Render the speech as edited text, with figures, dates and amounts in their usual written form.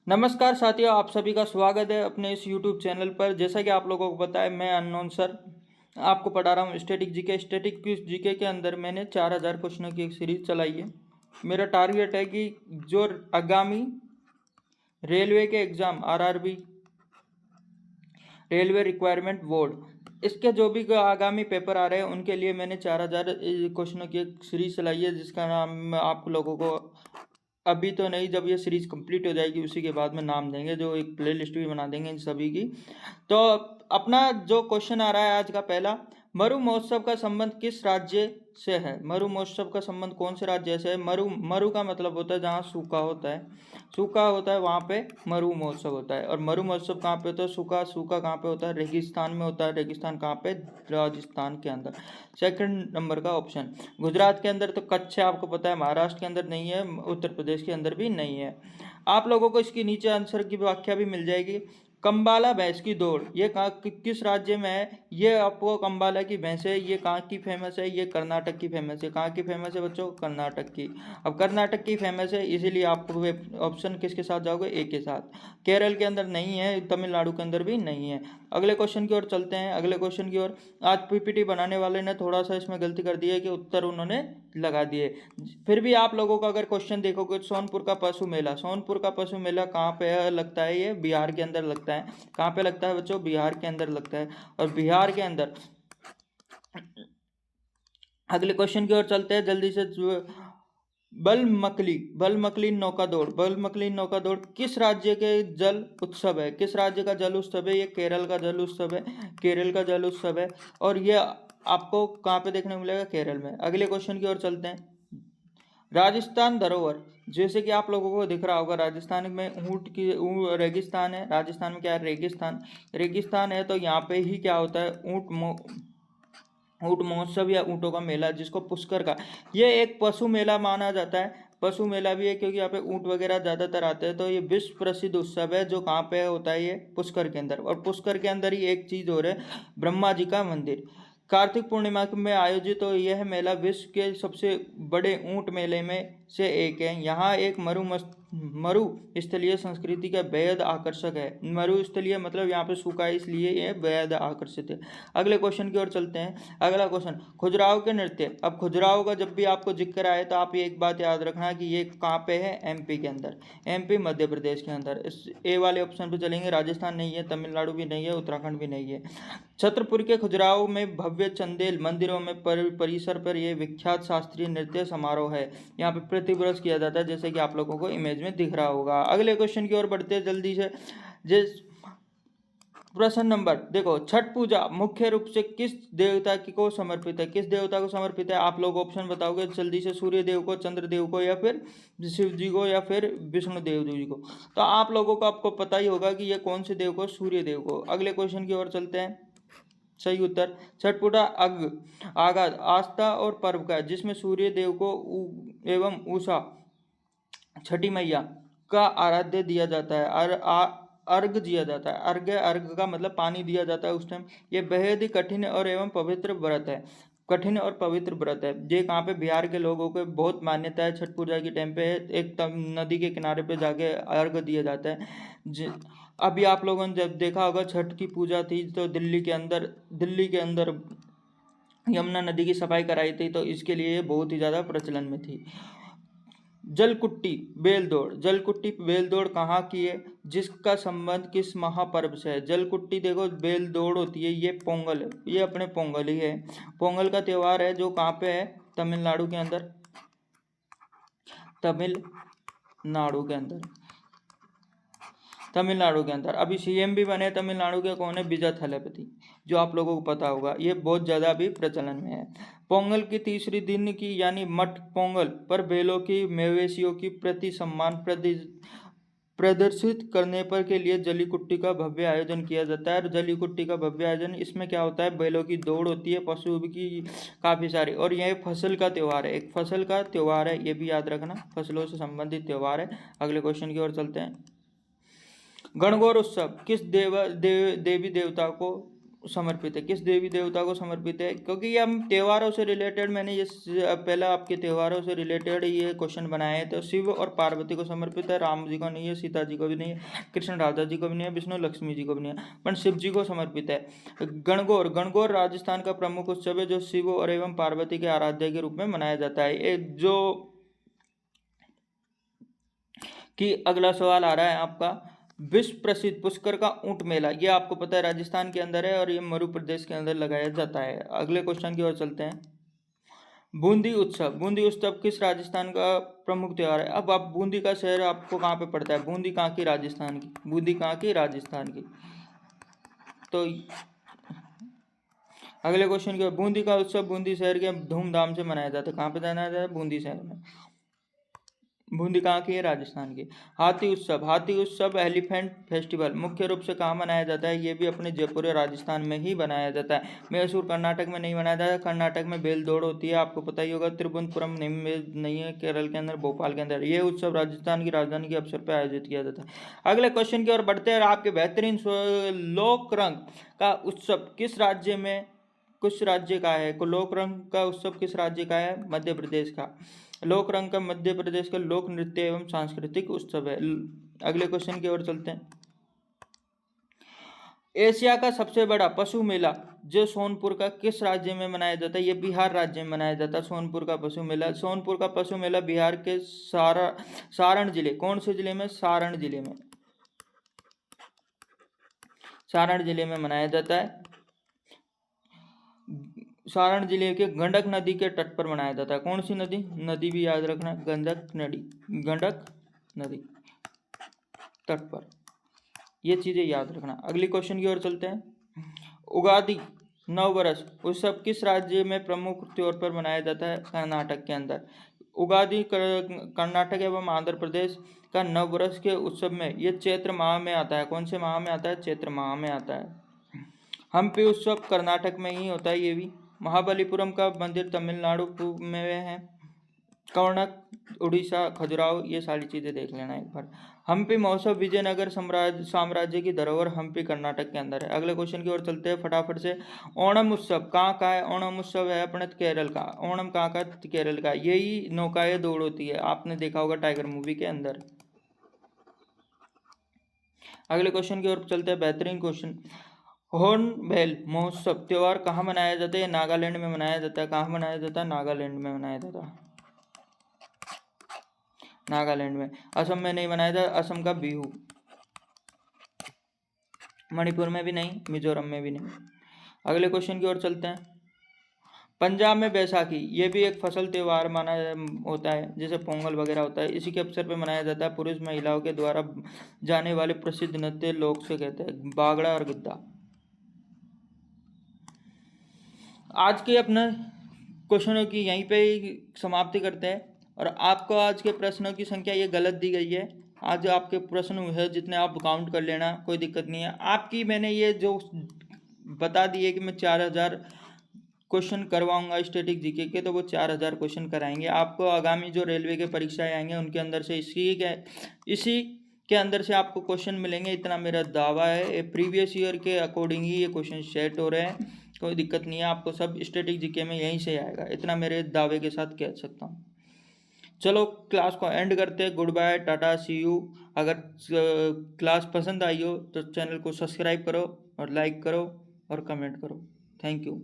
नमस्कार साथियों, आप सभी का स्वागत है अपने इस YouTube चैनल पर। जैसा कि आप लोगों को पता है, मैं अननोन सर आपको पढ़ा रहा हूँ स्टैटिक जीके। स्टैटिक जीके के अंदर मैंने 4000 क्वेश्चनों की एक सीरीज चलाई है। मेरा टारगेट है कि जो आगामी रेलवे के exam RRB railway requirement board, इसके जो भी आगामी पेपर आ रहे हैं उनके लिए मैंने 4000 क्वेश्चनों की एक सीरीज चलाई है, जिसका नाम आप लोगों को अभी तो नहीं, जब ये सीरीज कंप्लीट हो जाएगी उसी के बाद में नाम देंगे, जो एक प्लेलिस्ट भी बना देंगे इन सभी की। तो अपना जो क्वेश्चन आ रहा है आज का पहला, मरु महोत्सव का संबंध किस राज्य से है? मरु महोत्सव का संबंध कौन से राज्य से है? मरु का मतलब होता है जहाँ सूखा होता है, सूखा होता है वहाँ पे मरु महोत्सव होता है। और मरु महोत्सव कहाँ पे होता है? सूखा सूखा कहाँ पे होता है? रेगिस्तान में होता है। रेगिस्तान कहाँ पे? राजस्थान के अंदर। सेकंड नंबर का ऑप्शन, गुजरात के अंदर तो कच्छ है, आपको पता है। महाराष्ट्र के अंदर नहीं है, उत्तर प्रदेश के अंदर भी नहीं है। आप लोगों को इसकी नीचे आंसर की व्याख्या भी मिल जाएगी। कंबाला भैंस की दौड़, ये कहाँ किस राज्य में है? ये आपको कंबाला की भैंस है, ये कहाँ की फेमस है? ये कर्नाटक की फेमस है। कहाँ की फेमस है बच्चों? कर्नाटक की। अब कर्नाटक की फेमस है, इसीलिए आप ऑप्शन किसके साथ जाओगे? ए के साथ। केरल के अंदर नहीं है, तमिलनाडु के अंदर भी नहीं है। अगले क्वेश्चन की ओर चलते हैं। अगले क्वेश्चन की ओर, आज पीपीटी बनाने वाले ने थोड़ा सा इसमें गलती कर दी है कि उत्तर उन्होंने लगा दिए। फिर भी आप लोगों का अगर क्वेश्चन देखोगे, सोनपुर का पशु मेला, सोनपुर का पशु मेला कहाँ पे लगता है? ये बिहार के अंदर लगता है। कहाँ पे लगता है बच्चों? बिहार के अंदर लगता है। और बिहार के अंदर अगले क्वेश्चन की ओर चलते हैं जल्दी से। बलमकली नौका दौड़, बलमकली नौका दौड़ किस राज्य के जल उत्सव है? किस राज्य का जल उत्सव है? ये केरल का जल उत्सव है, केरल का जल उत्सव है। और ये आपको कहाँ पे देखने को मिलेगा? केरल में। अगले क्वेश्चन की ओर चलते हैं। राजस्थान धरोहर, जैसे कि आप लोगों को दिख रहा होगा, राजस्थान में ऊँट की रेगिस्तान है। राजस्थान में क्या है? रेगिस्तान। रेगिस्तान है तो यहाँ पे ही क्या होता है? ऊँट महोत्सव या ऊँटों का मेला, जिसको पुष्कर का, ये एक पशु मेला माना जाता है। पशु मेला भी है क्योंकि यहाँ पे ऊँट वगैरह ज़्यादातर आते हैं। तो ये विश्व प्रसिद्ध उत्सव है जो कहाँ पे होता है? ये पुष्कर के अंदर। और पुष्कर के अंदर ही एक चीज़ और है, ब्रह्मा जी का मंदिर। कार्तिक पूर्णिमा में आयोजित तो यह मेला विश्व के सबसे बड़े ऊँट मेले में से एक है। यहाँ एक मरु स्थलीय संस्कृति का बेहद आकर्षक है। मरु स्थलीय मतलब यहाँ पे सूखा है, इसलिए यह बेहद आकर्षित है। अगले क्वेश्चन की ओर चलते हैं। अगला क्वेश्चन, खजुराहो के नृत्य। अब खजुराहो का जब भी आपको जिक्र आए तो आप ये एक बात याद रखना कि ये कहाँ पे है? एमपी के अंदर। एमपी मध्य प्रदेश के अंदर। इस ए वाले ऑप्शन पे चलेंगे। राजस्थान नहीं है, तमिलनाडु भी नहीं है, उत्तराखंड भी नहीं है। छतरपुर के खजुराहो में भव्य चंदेल मंदिरों में परिसर पर यह विख्यात शास्त्रीय नृत्य समारोह है। यहाँ पे प्रति वर्ष किया जाता है, जैसे कि आप लोगों को इमेज में दिख रहा होगा। अगले क्वेश्चन की ओर बढ़ते हैं जल्दी से। जिस प्रश्न नंबर देखो, छठ पूजा मुख्य रूप से किस देवता की को समर्पित है? किस देवता को समर्पित है? आप लोग ऑप्शन बताओगे जल्दी से। सूर्य देव को, चंद्र देव को, या फिर शिव जी को, या फिर विष्णु देव जी को। तो आप लोगों को आपको पता ही होगा कि ये कौन से देव को? सूर्य देव को। अगले क्वेश्चन की ओर चलते हैं। सही उत्तर, छठ पूजा आगाज आस्था और पर्व का है, जिसमें सूर्य देव को एवं उषा छठी मैया का आराध्य दिया जाता है। अर्घ दिया जाता है। अर्घ का मतलब पानी दिया जाता है उस टाइम। ये बेहद ही कठिन और एवं पवित्र व्रत है। कठिन और पवित्र व्रत है। ये कहाँ पे? बिहार के लोगों को बहुत मान्यता है। छठ पूजा के टाइम पे एक नदी के किनारे पे जाके अर्घ दिया जाता है। अभी आप लोगों ने जब देखा होगा, छठ की पूजा थी तो दिल्ली के अंदर यमुना नदी की सफाई कराई थी, तो इसके लिए बहुत ही ज़्यादा प्रचलन में थी। जलकुट्टी बेल दौड़, जलकुट्टी बेल दौड़ कहाँ की है? जिसका संबंध किस महापर्व से है? जलकुट्टी देखो, बेल दौड़ होती है, ये पोंगल है, ये अपने पोंगल ही है। पोंगल का त्यौहार है जो कहाँ पे है? तमिलनाडु के अंदर। तमिलनाडु के अंदर। तमिलनाडु के अंदर अभी सीएम भी बने तमिलनाडु के, कौन है? विजय थलेपति, जो आप लोगों को पता होगा। ये बहुत ज़्यादा अभी प्रचलन में है। पोंगल की तीसरी दिन की यानी मट पोंगल पर बैलों की, मवेशियों की प्रति सम्मान प्रदर्शित करने पर के लिए जलीकुट्टी का भव्य आयोजन किया जाता है। और जलीकुट्टी का भव्य आयोजन, इसमें क्या होता है? बैलों की दौड़ होती है, पशु की काफ़ी सारी। और यह फसल का त्यौहार है, एक फसल का त्यौहार है, ये भी याद रखना, फसलों से संबंधित त्यौहार है। अगले क्वेश्चन की ओर चलते हैं। गणगौर उत्सव किस देवी देवता को समर्पित है, किस देवी देवता को समर्पित है? क्योंकि ये हम त्योहारों से रिलेटेड, मैंने ये पहले आपके त्योहारों से रिलेटेड ये क्वेश्चन बनाए हैं। तो शिव और पार्वती को समर्पित है, राम जी को नहीं है, सीता जी को भी नहीं है, कृष्ण राधा जी को भी नहीं है, विष्णु लक्ष्मी जी को भी नहीं है, पर शिव जी को समर्पित है। गणगौर, गणगौर राजस्थान का प्रमुख उत्सव है जो शिव और एवं पार्वती के आराध्य के रूप में मनाया जाता है। ये जो कि अगला सवाल आ रहा है आपका, विश्व प्रसिद्ध पुष्कर का ऊंट मेला, ये आपको पता है राजस्थान के अंदर है और ये मध्य प्रदेश के अंदर लगाया जाता है। अगले क्वेश्चन की ओर चलते हैं। बूंदी उत्सव, बूंदी उत्सव किस राजस्थान का प्रमुख त्योहार है? अब आप बूंदी का शहर आपको कहाँ पे पड़ता है? बूंदी कहाँ की? राजस्थान की। बूंदी कहाँ की? राजस्थान की। तो अगले क्वेश्चन की ओर, बूंदी का उत्सव बूंदी शहर के धूमधाम से मनाया जाता है। कहाँ पे मनाया जाता है? बूंदी शहर में। बूंदी कहाँ की है? राजस्थान की। हाथी उत्सव, हाथी उत्सव एलिफेंट फेस्टिवल मुख्य रूप से कहाँ मनाया जाता है? ये भी अपने जयपुर राजस्थान में ही बनाया जाता है। मैसूर कर्नाटक में नहीं मनाया जाता है। कर्नाटक में बेल दौड़ होती है, आपको पता ही होगा। त्रिपुरम नहीं है केरल के अंदर, भोपाल के अंदर। ये उत्सव राजस्थान की राजधानी के अवसर पर आयोजित किया जाता है। अगले क्वेश्चन की ओर बढ़ते हैं। आपके बेहतरीन लोक रंग का उत्सव किस राज्य में, किस राज्य का है? लोक रंग का उत्सव किस राज्य का है? मध्य प्रदेश का। लोक रंग का मध्य प्रदेश का लोक नृत्य एवं सांस्कृतिक उत्सव है। अगले क्वेश्चन की ओर चलते हैं। एशिया का सबसे बड़ा पशु मेला जो सोनपुर का किस राज्य में मनाया जाता है? ये बिहार राज्य में मनाया जाता है। सोनपुर का पशु मेला, सोनपुर का पशु मेला बिहार के सारण जिले, कौन से जिले में? सारण जिले में, सारण जिले में मनाया जाता है। सारण जिले के गंडक नदी के तट पर मनाया जाता है। कौन सी नदी? नदी भी याद रखना, गंडक नदी, गंडक नदी तट पर, ये चीजें याद रखना। अगली क्वेश्चन की ओर चलते हैं। उगादि नव वर्ष उत्सव किस राज्य में प्रमुख तौर पर मनाया जाता है? कर्नाटक के अंदर। उगादि कर्नाटक एवं आंध्र प्रदेश का नव वर्ष के उत्सव में ये चैत्र माह में आता है। कौन से माह में आता है? चैत्र माह में आता है। हम्पी उत्सव कर्नाटक में ही होता है ये भी। महाबलीपुरम का मंदिर तमिलनाडु में है। कर्णक उड़ीसा, खजुराहो, ये सारी चीजें देख लेना एक बार। हम्पी महोत्सव विजयनगर साम्राज्य की धरोहर हम्पी कर्नाटक के अंदर है। अगले क्वेश्चन की ओर चलते हैं फटाफट से। ओणम उत्सव कहाँ का है? ओणम उत्सव है अपने केरल का। ओणम कहाँ का? केरल का। यही नौकाएं दौड़ होती है, आपने देखा होगा टाइगर मूवी के अंदर। अगले क्वेश्चन की ओर चलते हैं, बेहतरीन क्वेश्चन। हॉर्नबिल महोत्सव त्योहार कहाँ मनाया जाता है? नागालैंड में मनाया जाता है। कहाँ मनाया जाता है? नागालैंड में मनाया जाता है। नागालैंड में। असम में नहीं मनाया जाता, असम का बिहू। मणिपुर में भी नहीं, मिजोरम में भी नहीं। अगले क्वेश्चन की ओर चलते हैं। पंजाब में बैसाखी, ये भी एक फसल त्योहार माना होता है, जैसे पोंगल वगैरह होता है। इसी के अवसर पर मनाया जाता है। पुरुष महिलाओं के द्वारा जाने वाले प्रसिद्ध नृत्य लोग से कहते हैं बागड़ा और गिद्दा। आज के अपने क्वेश्चनों की यहीं पे समाप्ति करते हैं। और आपको आज के प्रश्नों की संख्या ये गलत दी गई है। आज आपके प्रश्न है जितने आप काउंट कर लेना, कोई दिक्कत नहीं है। आपकी मैंने ये जो बता दिए कि मैं 4000 क्वेश्चन करवाऊंगा स्टैटिक जीके के, तो वो 4000 क्वेश्चन कराएंगे आपको। आगामी जो रेलवे के परीक्षाएं आएंगे उनके अंदर से इसी के अंदर से आपको क्वेश्चन मिलेंगे, इतना मेरा दावा है। प्रीवियस ईयर के अकॉर्डिंग ही ये क्वेश्चन सेट हो रहे हैं, कोई दिक्कत नहीं है। आपको सब स्टैटिक जीके में यहीं से आएगा, इतना मेरे दावे के साथ कह सकता हूँ। चलो क्लास को एंड करते हैं। Goodbye, ta-ta, see you. अगर क्लास पसंद आई हो तो चैनल को सब्सक्राइब करो और लाइक करो और कमेंट करो। Thank you.